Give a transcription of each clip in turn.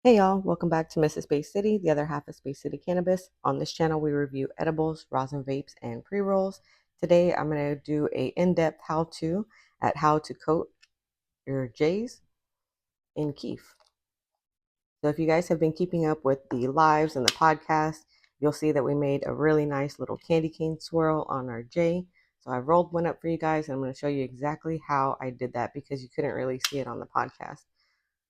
Hey y'all, welcome back to Mrs. Space City, the other half of Space City Cannabis. On this channel, we review edibles, rosin vapes, and pre-rolls. Today, I'm going to do a in-depth how-to at how to coat your J's in Kief. So if you guys have been keeping up with the lives and the podcast, you'll see that we made a really nice little candy cane swirl on our J. So I rolled one up for you guys, and I'm going to show you exactly how I did that because you couldn't really see it on the podcast.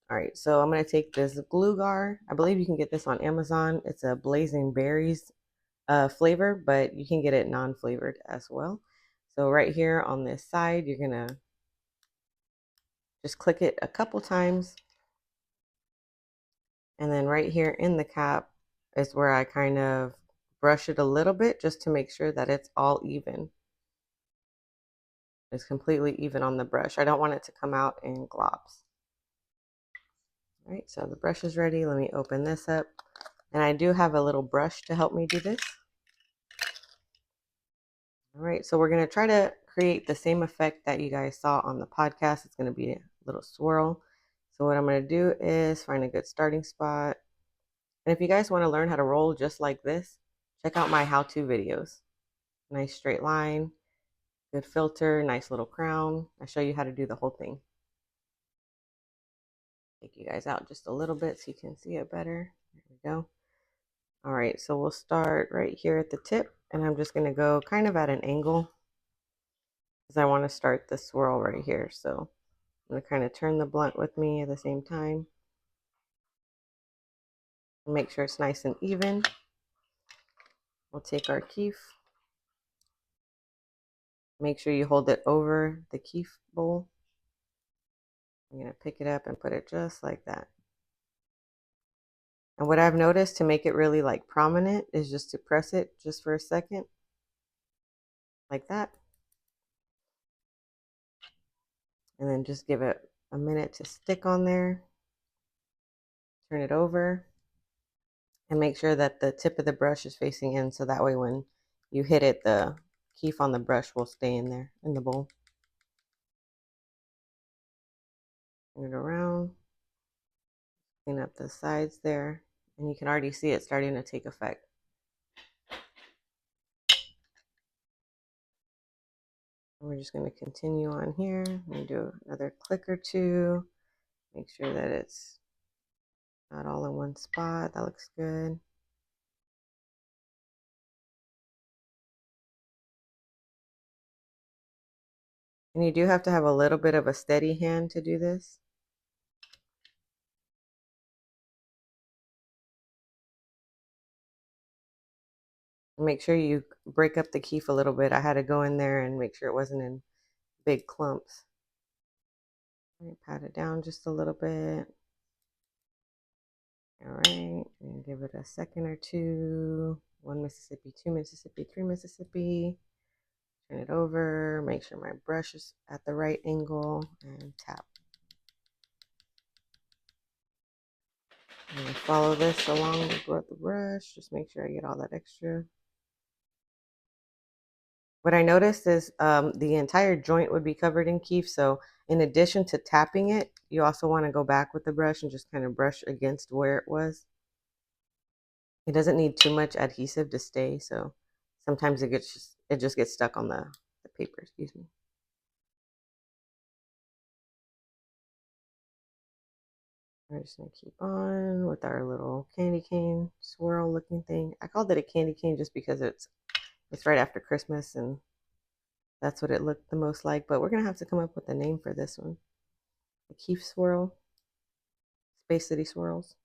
All right, so I'm going to take this glue gar. I believe you can get this on Amazon. It's a blazing berries flavor, but you can get it non-flavored as well. So right here on this side, you're going to just click it a couple times. And then right here in the cap is where I kind of brush it a little bit just to make sure that it's all even. It's completely even on the brush. I don't want it to come out in globs. All right, so the brush is ready. Let me open this up. And I do have a little brush to help me do this. All right, so we're going to try to create the same effect that you guys saw on the podcast. It's going to be a little swirl. So what I'm going to do is find a good starting spot. And if you guys want to learn how to roll just like this, check out my how-to videos. Nice straight line, good filter, nice little crown. I show you how to do the whole thing. Take you guys out just a little bit so you can see it better. There we go. All right, so we'll start right here at the tip, and I'm just going to go kind of at an angle because I want to start the swirl right here. So I'm going to kind of turn the blunt with me at the same time. Make sure it's nice and even. We'll take our kief. Make sure you hold it over the kief bowl. I'm going to pick it up and put it just like that. And what I've noticed to make it really like prominent is just to press it just for a second. Like that. And then just give it a minute to stick on there. Turn it over. And make sure that the tip of the brush is facing in so that way when you hit it, the kief on the brush will stay in there in the bowl. Turn it around. Clean up the sides there. And you can already see it starting to take effect. We're just going to continue on here. I'm going to do another click or two. Make sure that it's not all in one spot. That looks good. And you do have to have a little bit of a steady hand to do this. Make sure you break up the kief a little bit. I had to go in there and make sure it wasn't in big clumps. Pat it down just a little bit. All right, and give it a second or two. 1 Mississippi, 2 Mississippi, 3 Mississippi. Turn it over, make sure my brush is at the right angle, and tap. And follow this along with the brush. Just make sure I get all that extra. What I noticed is the entire joint would be covered in kief. So in addition to tapping it, you also want to go back with the brush and just kind of brush against where it was. It doesn't need too much adhesive to stay. So sometimes it just gets stuck on the paper, excuse me. We're just going to keep on with our little candy cane swirl looking thing. I called it a candy cane just because it's right after Christmas and that's what it looked the most like. But we're going to have to come up with a name for this one. The Kief swirl. Space City swirls.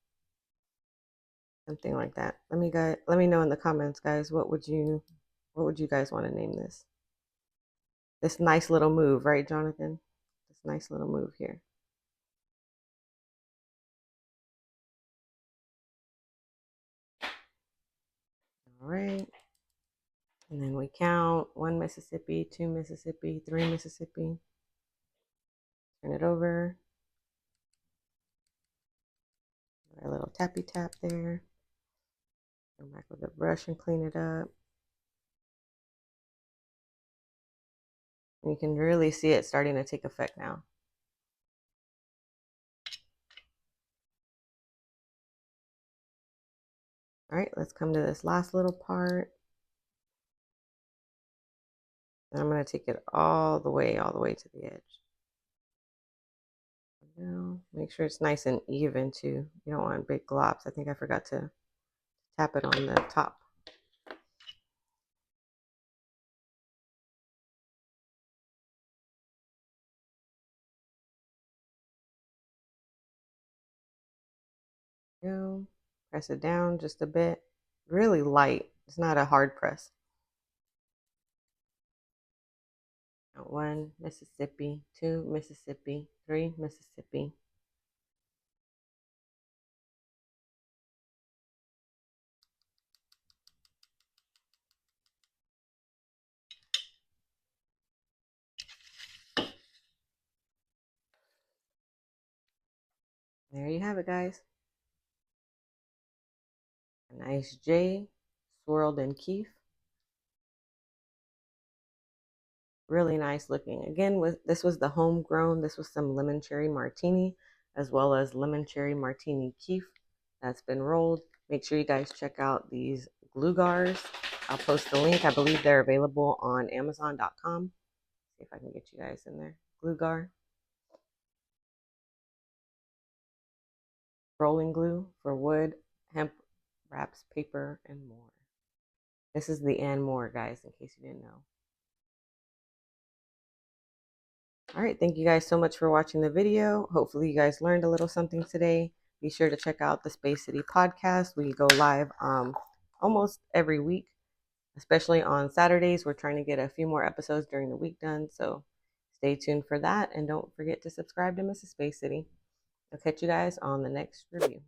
Something like that. Let me know in the comments, guys, what would you guys want to name this? This nice little move, right, Jonathan? This nice little move here. All right. And then we count 1 Mississippi, 2 Mississippi, 3 Mississippi. Turn it over. A little tappy tap there. Go back with the brush and clean it up. And you can really see it starting to take effect now. All right, let's come to this last little part. And I'm going to take it all the way to the edge. Now, make sure it's nice and even too. You don't want big globs. I think I forgot to tap it on the top. Go. Press it down just a bit. Really light. It's not a hard press. 1 Mississippi, 2 Mississippi, 3 Mississippi. There you have it, guys. A nice J swirled in Kief. Really nice looking. Again, this was the homegrown. This was some Lemon Cherry Martini, as well as Lemon Cherry Martini Kief that's been rolled. Make sure you guys check out these glue gars. I'll post the link. I believe they're available on Amazon.com. See if I can get you guys in there. Glue gar. Rolling glue for wood, hemp, wraps, paper, and more. This is the and more, guys, in case you didn't know. All right, thank you guys so much for watching the video. Hopefully you guys learned a little something today. Be sure to check out the Space City podcast. We go live almost every week, especially on Saturdays. We're trying to get a few more episodes during the week done, so stay tuned for that. And don't forget to subscribe to Mrs. Space City. I'll catch you guys on the next review.